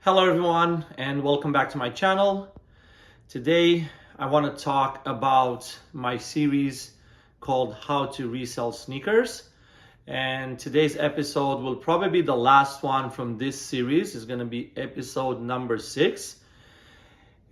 Hello everyone and welcome back to my channel. Today I want to talk about my series called How to Resell Sneakers. And today's episode will probably be the last one from this series. It's going to be episode number 6.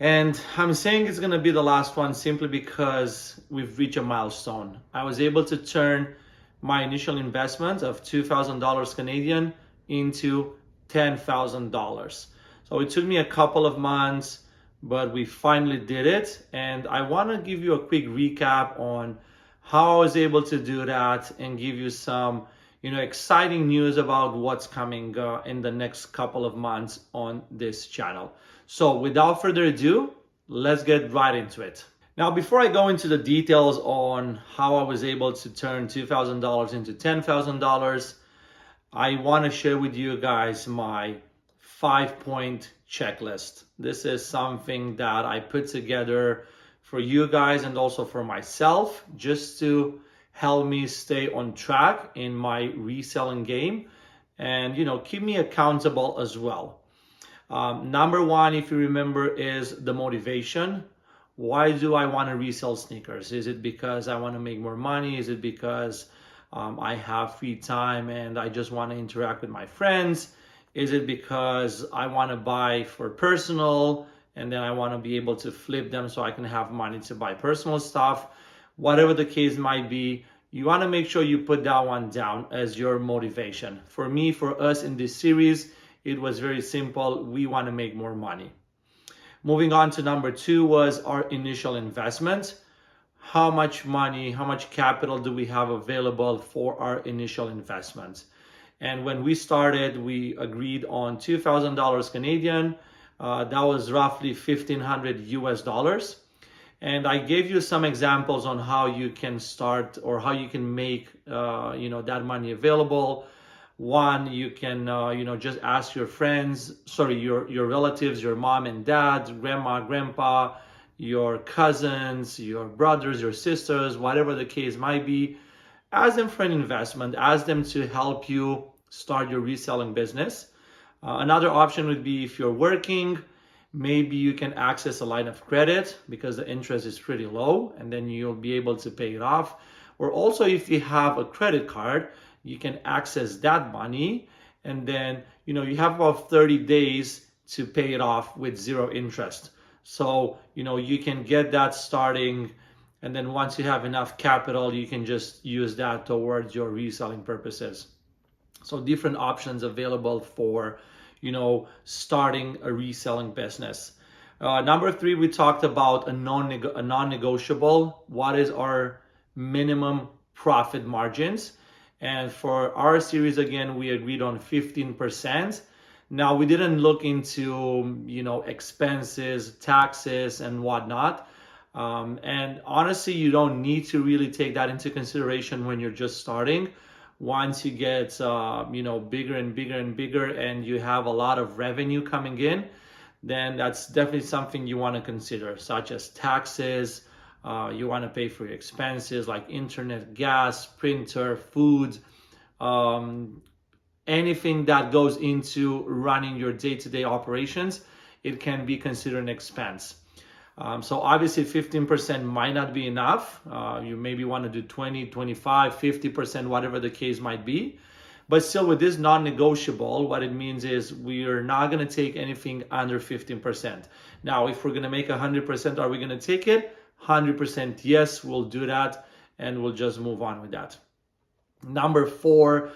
And I'm saying it's going to be the last one simply because we've reached a milestone. I was able to turn my initial investment of $2,000 Canadian into $10,000. So it took me a couple of months, but we finally did it. And I want to give you a quick recap on how I was able to do that and give you some, exciting news about what's coming in the next couple of months on this channel. So without further ado, let's get right into it. Now, before I go into the details on how I was able to turn $2,000 into $10,000, I want to share with you guys my 5-point checklist. This is something that I put together for you guys and also for myself, just to help me stay on track in my reselling game and, keep me accountable as well. Number one, if you remember, is the motivation. Why do I want to resell sneakers? Is it because I want to make more money? Is it because I have free time and I just want to interact with my friends? Is it because I want to buy for personal and then I want to be able to flip them so I can have money to buy personal stuff? Whatever the case might be, you want to make sure you put that one down as your motivation. For me, for us in this series, it was very simple. We want to make more money. Moving on to number 2 was our initial investment. How much money, how much capital do we have available for our initial investment? And when we started, we agreed on $2,000 Canadian. That was roughly $1,500 US. And I gave you some examples on how you can start or how you can make that money available. One, you can just ask your friends, your relatives, your mom and dad, grandma, grandpa, your cousins, your brothers, your sisters, whatever the case might be. Ask them for an investment. Ask them to help you start your reselling business. Another option would be if you're working, maybe you can access a line of credit because the interest is pretty low and then you'll be able to pay it off. Or also if you have a credit card, you can access that money and then you have about 30 days to pay it off with zero interest. So you can get that starting, and then once you have enough capital, you can just use that towards your reselling purposes. So different options available for starting a reselling business. Number 3, we talked about a non-negotiable. What is our minimum profit margins? And for our series, again, we agreed on 15%. Now, we didn't look into, expenses, taxes, and whatnot. And honestly, you don't need to really take that into consideration when you're just starting. Once you get, bigger and bigger and bigger and you have a lot of revenue coming in, then that's definitely something you want to consider, such as taxes. You want to pay for your expenses like internet, gas, printer, food, anything that goes into running your day-to-day operations, it can be considered an expense. So obviously 15% might not be enough. You maybe want to do 20, 25, 50%, whatever the case might be. But still, with this non-negotiable, what it means is we are not going to take anything under 15%. Now, if we're going to make 100%, are we going to take it? 100% yes, we'll do that, and we'll just move on with that. Number 4,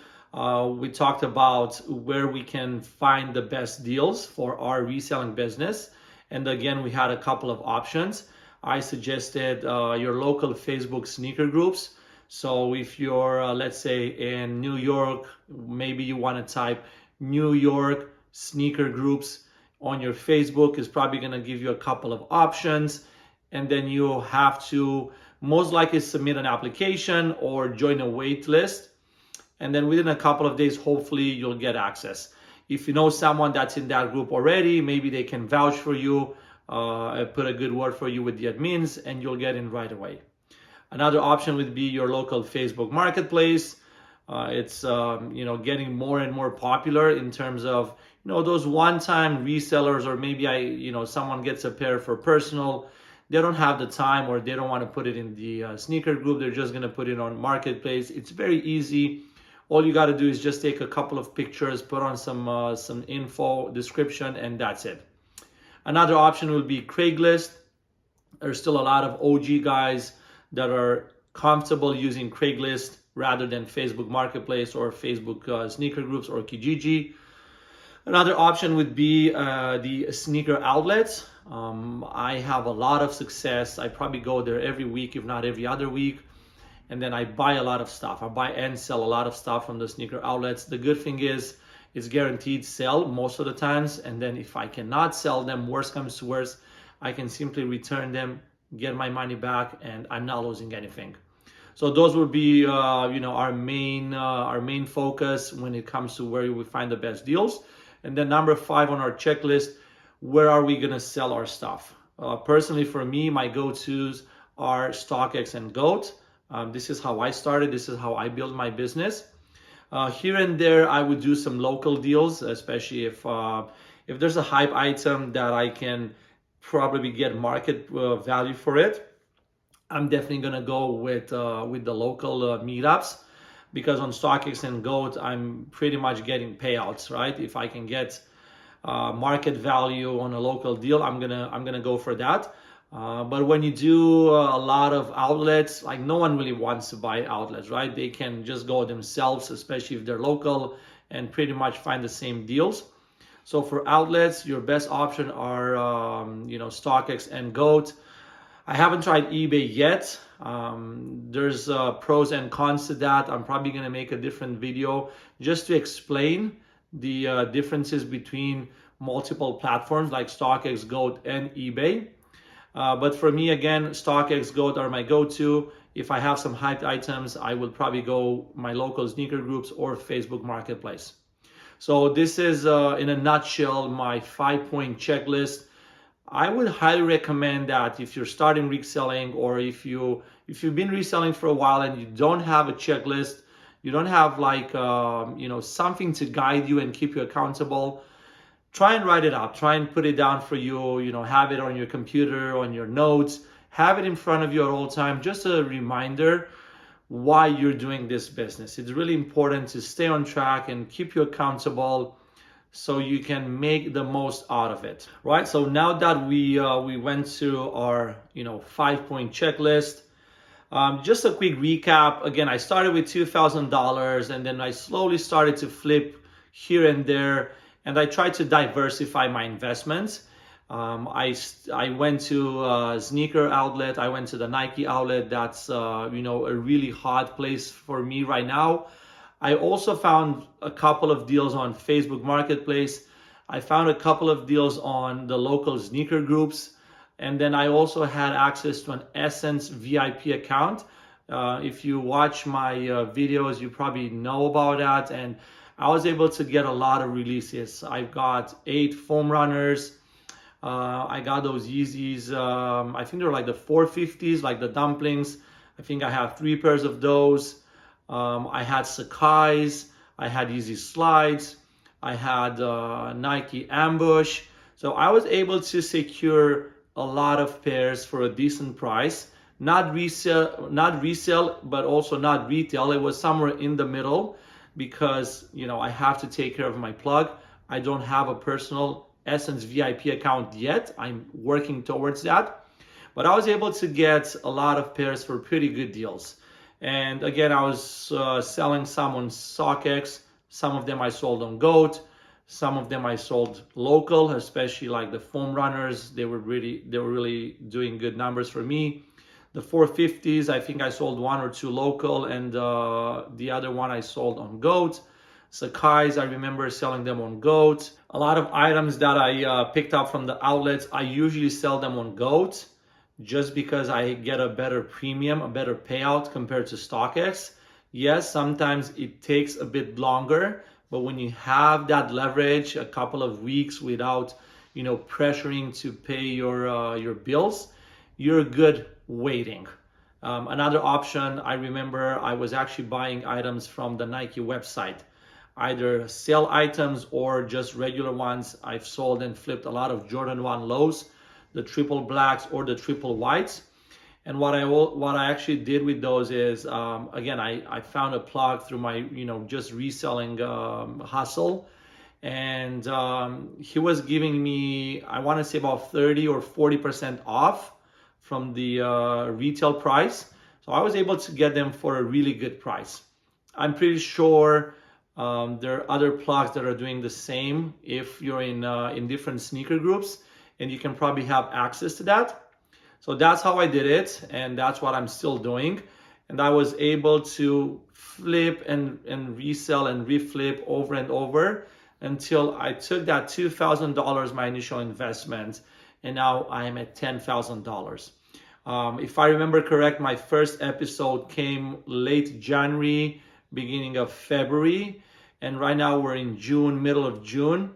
we talked about where we can find the best deals for our reselling business. And again, we had a couple of options. I suggested your local Facebook sneaker groups. So if you're, let's say, in New York, maybe you want to type New York sneaker groups on your Facebook. Is probably going to give you a couple of options. And then you have to most likely submit an application or join a wait list. And then within a couple of days, hopefully you'll get access. If you know someone that's in that group already, maybe they can vouch for you, put a good word for you with the admins, and you'll get in right away. Another option would be your local Facebook marketplace. It's getting more and more popular in terms of those one-time resellers, or maybe someone gets a pair for personal, they don't have the time, or they don't want to put it in the sneaker group. They're just going to put it on marketplace. It's very easy. All you got to do is just take a couple of pictures, put on some info, description, and that's it. Another option will be Craigslist. There's still a lot of OG guys that are comfortable using Craigslist rather than Facebook Marketplace or Facebook sneaker groups or Kijiji. Another option would be the sneaker outlets. I have a lot of success. I probably go there every week, if not every other week. And then I buy a lot of stuff. I buy and sell a lot of stuff from the sneaker outlets. The good thing is it's guaranteed sell most of the times. And then if I cannot sell them, worst comes to worst, I can simply return them, get my money back, and I'm not losing anything. So those would be our main focus when it comes to where we find the best deals. And then number 5 on our checklist, where are we gonna sell our stuff? Personally, for me, my go-tos are Stockx and GOAT. This is how I started. This is how I built my business. Here and there, I would do some local deals, especially if there's a hype item that I can probably get market value for it. I'm definitely gonna go with the local meetups, because on Stockx and GOAT, I'm pretty much getting payouts, right? If I can get market value on a local deal, I'm gonna go for that. But when you do a lot of outlets, like, no one really wants to buy outlets, right? They can just go themselves, especially if they're local, and pretty much find the same deals. So for outlets, your best option are Stockx and GOAT. I haven't tried eBay yet. There's pros and cons to that. I'm probably gonna make a different video just to explain the differences between multiple platforms like Stockx, GOAT, and eBay. But for me, again, Stockx, GOAT are my go-to. If I have some hyped items, I will probably go my local sneaker groups or Facebook Marketplace. So this is, in a nutshell, my 5-point checklist. I would highly recommend that if you're starting reselling, or if you've been reselling for a while and you don't have a checklist, you don't have something to guide you and keep you accountable, try and write it up. Try and put it down for you. Have it on your computer, on your notes. Have it in front of you at all time. Just a reminder why you're doing this business. It's really important to stay on track and keep you accountable, so you can make the most out of it, right? So now that we went through our 5-point checklist, just a quick recap. Again, I started with $2,000, and then I slowly started to flip here and there, and I tried to diversify my investments. I went to a sneaker outlet. I went to the Nike outlet. That's a really hot place for me right now. I also found a couple of deals on Facebook Marketplace. I found a couple of deals on the local sneaker groups. And then I also had access to an Essence VIP account. If you watch my videos, you probably know about that. And I was able to get a lot of releases. I got 8 foam runners. I got those Yeezys. I think they're like the 450s, like the dumplings. I think I have 3 pairs of those. I had Sakkai's, I had Yeezy Slides, I had Nike Ambush. So I was able to secure a lot of pairs for a decent price. Not resale, but also not retail. It was somewhere in the middle, because I have to take care of my plug. I don't have a personal Essence VIP account yet. I'm working towards that. But I was able to get a lot of pairs for pretty good deals. And again, I was selling some on Stockx. Some of them I sold on GOAT. Some of them I sold local, especially like the foam runners. They were really doing good numbers for me. The 450s, I think I sold 1 or 2 local, and the other one I sold on GOAT. Sakkai's, I remember selling them on GOAT. A lot of items that I picked up from the outlets, I usually sell them on GOAT, just because I get a better premium, a better payout compared to Stockx. Yes, sometimes it takes a bit longer, but when you have that leverage, a couple of weeks without, pressuring to pay your bills, you're good waiting. Another option, I remember I was actually buying items from the Nike website. either sale items or just regular ones. I've sold and flipped a lot of Jordan 1 lows, the triple blacks or the triple whites. And what I actually did with those is, again, I found a plug through my, just reselling hustle. And he was giving me, I want to say about 30 or 40% off from the retail price. So I was able to get them for a really good price. I'm pretty sure there are other plugs that are doing the same if you're in different sneaker groups, and you can probably have access to that. So that's how I did it, and that's what I'm still doing. And I was able to flip and resell and reflip over and over until I took that $2,000, my initial investment, and now I am at $10,000. If I remember correct, my first episode came late January, beginning of February, and right now we're in June, middle of June.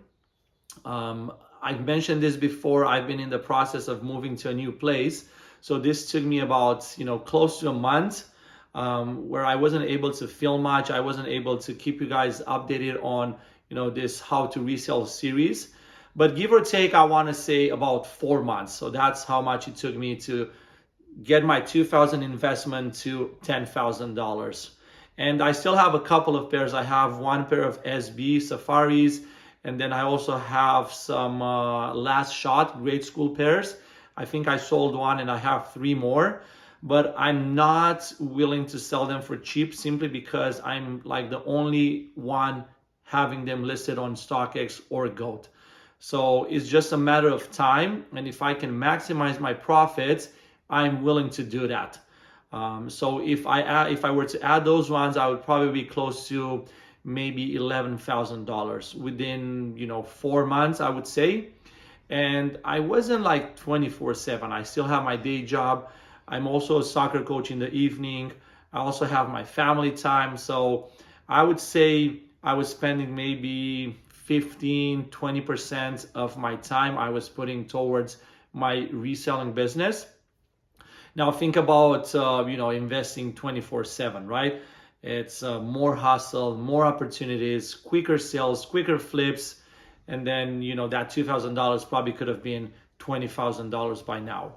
I've mentioned this before. I've been in the process of moving to a new place. So this took me about, close to a month, where I wasn't able to film much. I wasn't able to keep you guys updated on, this how to resell series. But give or take, I want to say about 4 months. So that's how much it took me to get my $2,000 investment to $10,000. And I still have a couple of pairs. I have one pair of SB Safaris, and then I also have some last shot grade school pairs. I think I sold one and I have 3 more, but I'm not willing to sell them for cheap simply because I'm like the only one having them listed on Stockx or GOAT. So it's just a matter of time, and if I can maximize my profits, I'm willing to do that. So if I were to add those ones, I would probably be close to maybe $11,000 within 4 months, I would say. And I wasn't like 24/7. I still have my day job. I'm also a soccer coach in the evening. I also have my family time. So I would say I was spending maybe 15-20% of my time I was putting towards my reselling business. Now think about investing 24/7, right? It's more hustle, more opportunities, quicker sales, quicker flips, and then that $2,000 probably could have been $20,000 by now.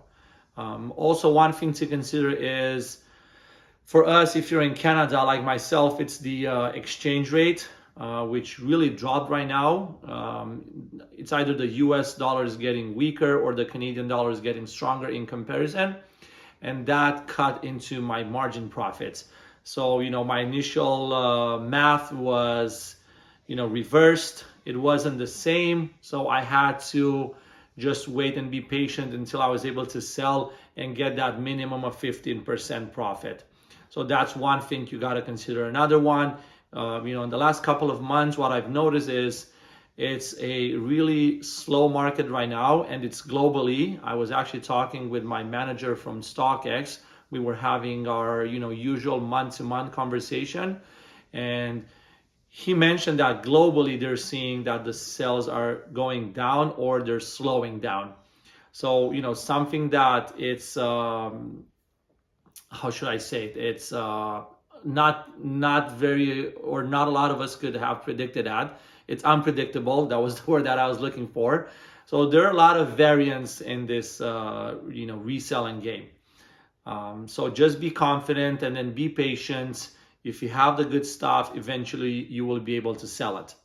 Also, one thing to consider is, for us, if you're in Canada like myself, it's the exchange rate, which really dropped right now. It's either the US dollar is getting weaker or the Canadian dollar is getting stronger in comparison, and that cut into my margin profits. So, my initial math was, reversed. It wasn't the same. So I had to just wait and be patient until I was able to sell and get that minimum of 15% profit. So that's one thing you got to consider. Another one, in the last couple of months, what I've noticed is it's a really slow market right now, and it's globally. I was actually talking with my manager from Stockx. We were having our, usual month-to-month conversation, and he mentioned that globally they're seeing that the sales are going down or they're slowing down. So, something that it's, how should I say it? It's not very, or not a lot of us could have predicted that. It's unpredictable. That was the word that I was looking for. So there are a lot of variants in this, reselling game. So just be confident and then be patient. If you have the good stuff, eventually you will be able to sell it.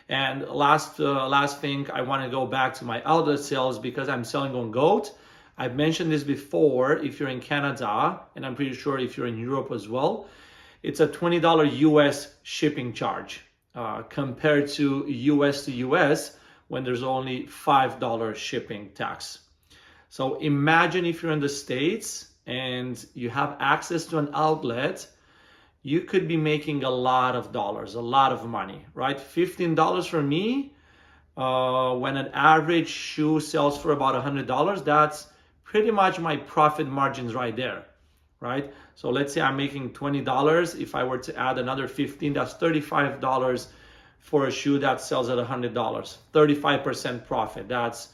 And last thing, I want to go back to my outlet sales because I'm selling on GOAT. I've mentioned this before. If you're in Canada, and I'm pretty sure if you're in Europe as well, it's a $20 US shipping charge compared to US to US when there's only $5 shipping tax. So imagine if you're in the States and you have access to an outlet, you could be making a lot of dollars, a lot of money, right? $15 for me, when an average shoe sells for about $100, that's pretty much my profit margins right there, right? So let's say I'm making $20. If I were to add another 15, that's $35 for a shoe that sells at $100. 35% profit. That's,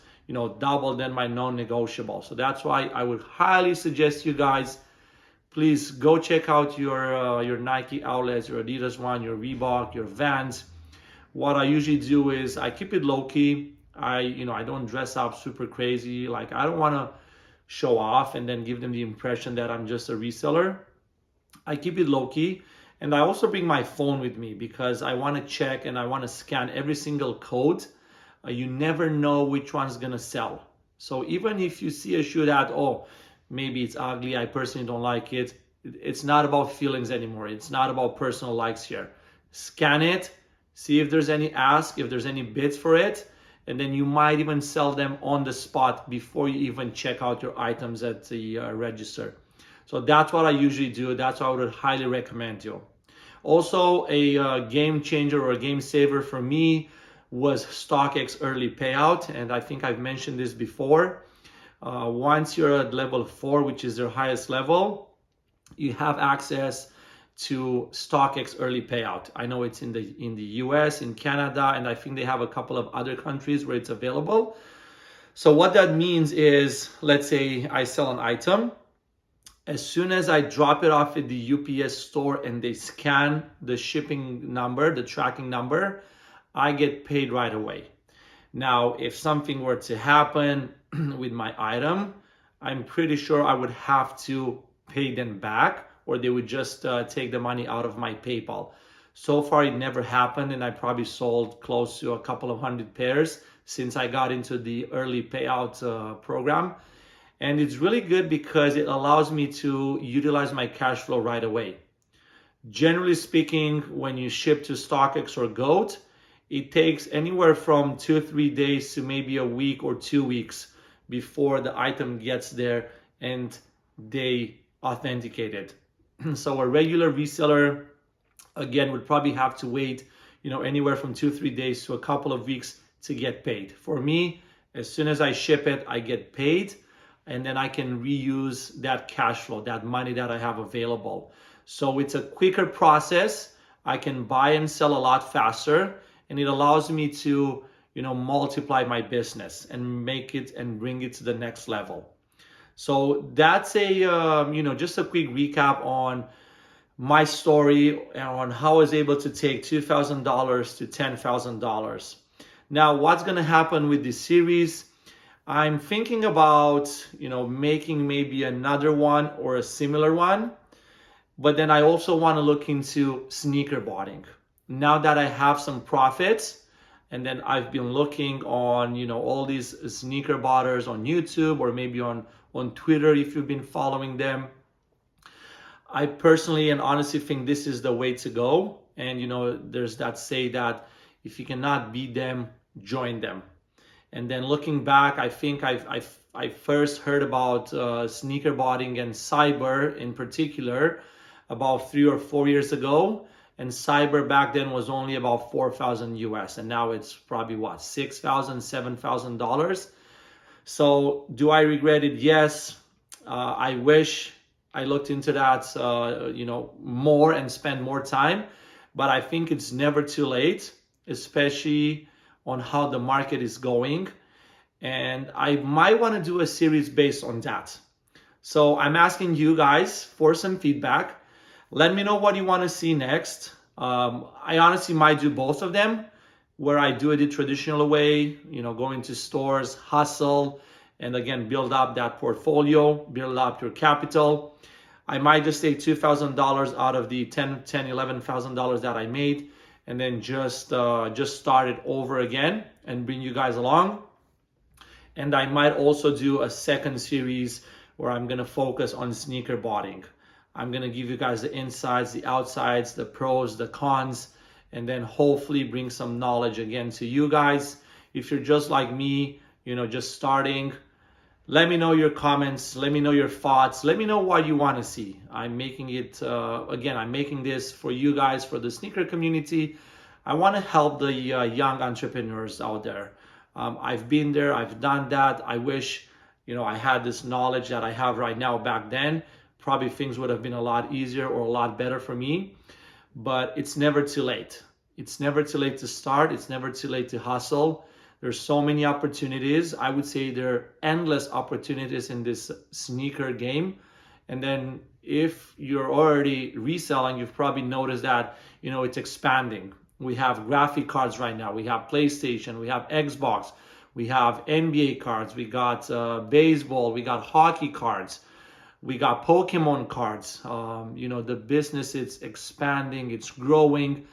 double than my non-negotiable. So that's why I would highly suggest you guys, please go check out your Nike outlets, your Adidas one, your Reebok, your Vans. what I usually do is I keep it low key. I don't dress up super crazy. Like, I don't want to show off and then give them the impression that I'm just a reseller. I keep it low key. And I also bring my phone with me because I want to check and I want to scan every single code. You never know which one's going to sell. So even if you see a shoe that, oh, maybe it's ugly, I personally don't like it, it's not about feelings anymore. It's not about personal likes here. Scan it, see if there's any ask, if there's any bids for it, and then you might even sell them on the spot before you even check out your items at the register. So that's what I usually do. That's what I would highly recommend you. Also, a game changer or a game saver for me was Stockx early payout, and I think I've mentioned this before. Once you're at level 4, which is their highest level, you have access to Stockx early payout. I know it's in the US, in Canada, and I think they have a couple of other countries where it's available. So what that means is, let's say I sell an item. As soon as I drop it off at the UPS store and they scan the shipping number, the tracking number, I get paid right away. Now, if something were to happen with my item, I'm pretty sure I would have to pay them back, or they would just take the money out of my PayPal. So far, it never happened, and I probably sold close to a couple of hundred pairs since I got into the early payout program. And it's really good because it allows me to utilize my cash flow right away. Generally speaking, when you ship to Stockx or Goat, it takes anywhere from 2-3 days to maybe a week or 2 weeks before the item gets there and they authenticate it. So a regular reseller, again, would probably have to wait, anywhere from 2-3 days to a couple of weeks to get paid. For me, as soon as I ship it, I get paid, and then I can reuse that cash flow, that money that I have available. So it's a quicker process. I can buy and sell a lot faster, and it allows me to, multiply my business and make it and bring it to the next level. So that's just a quick recap on my story and on how I was able to take $2,000 to $10,000. Now, what's going to happen with this series? I'm thinking about, making maybe another one or a similar one, but then I also want to look into sneaker botting. Now that I have some profits, and then I've been looking on, all these sneaker botters on YouTube or maybe on Twitter if you've been following them. I personally and honestly think this is the way to go. And, there's that say that if you cannot beat them, join them. And then looking back, I think I first heard about sneaker botting and cyber in particular about 3 or 4 years ago. And cyber back then was only about $4,000 US, and now it's probably $6,000, $7,000. So do I regret it? Yes. I wish I looked into that, more and spent more time. But I think it's never too late, especially on how the market is going. And I might want to do a series based on that. So I'm asking you guys for some feedback. Let me know what you want to see next. I honestly might do both of them, where I do it the traditional way, going to stores, hustle, and again, build up that portfolio, build up your capital. I might just take $2,000 out of the $11,000 that I made, and then just start it over again and bring you guys along. And I might also do a second series where I'm going to focus on sneaker botting. I'm going to give you guys the insides, the outsides, the pros, the cons, and then hopefully bring some knowledge again to you guys. If you're just like me, just starting, let me know your comments. Let me know your thoughts. Let me know what you want to see. I'm making it, I'm making this for you guys, for the sneaker community. I want to help the young entrepreneurs out there. I've been there. I've done that. I wish, I had this knowledge that I have right now back then. Probably things would have been a lot easier or a lot better for me, but it's never too late. It's never too late to start. It's never too late to hustle. There's so many opportunities. I would say there are endless opportunities in this sneaker game. And then if you're already reselling, you've probably noticed that, it's expanding. We have graphic cards right now. We have PlayStation. We have Xbox. We have NBA cards. We got baseball. We got hockey cards. We got Pokemon cards. The business is expanding. It's growing.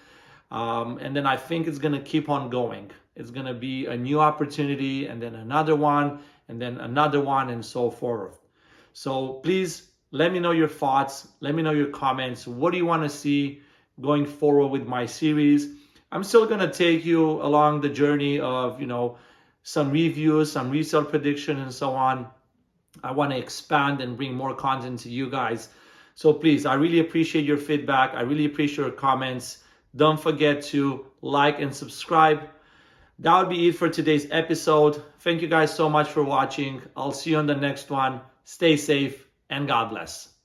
And then I think it's going to keep on going. It's going to be a new opportunity, and then another one, and then another one, and so forth. So please let me know your thoughts. Let me know your comments. What do you want to see going forward with my series? I'm still going to take you along the journey of, some reviews, some resale prediction, and so on. I want to expand and bring more content to you guys. So please, I really appreciate your feedback. I really appreciate your comments. Don't forget to like and subscribe. That would be it for today's episode. Thank you guys so much for watching. I'll see you on the next one. Stay safe and God bless.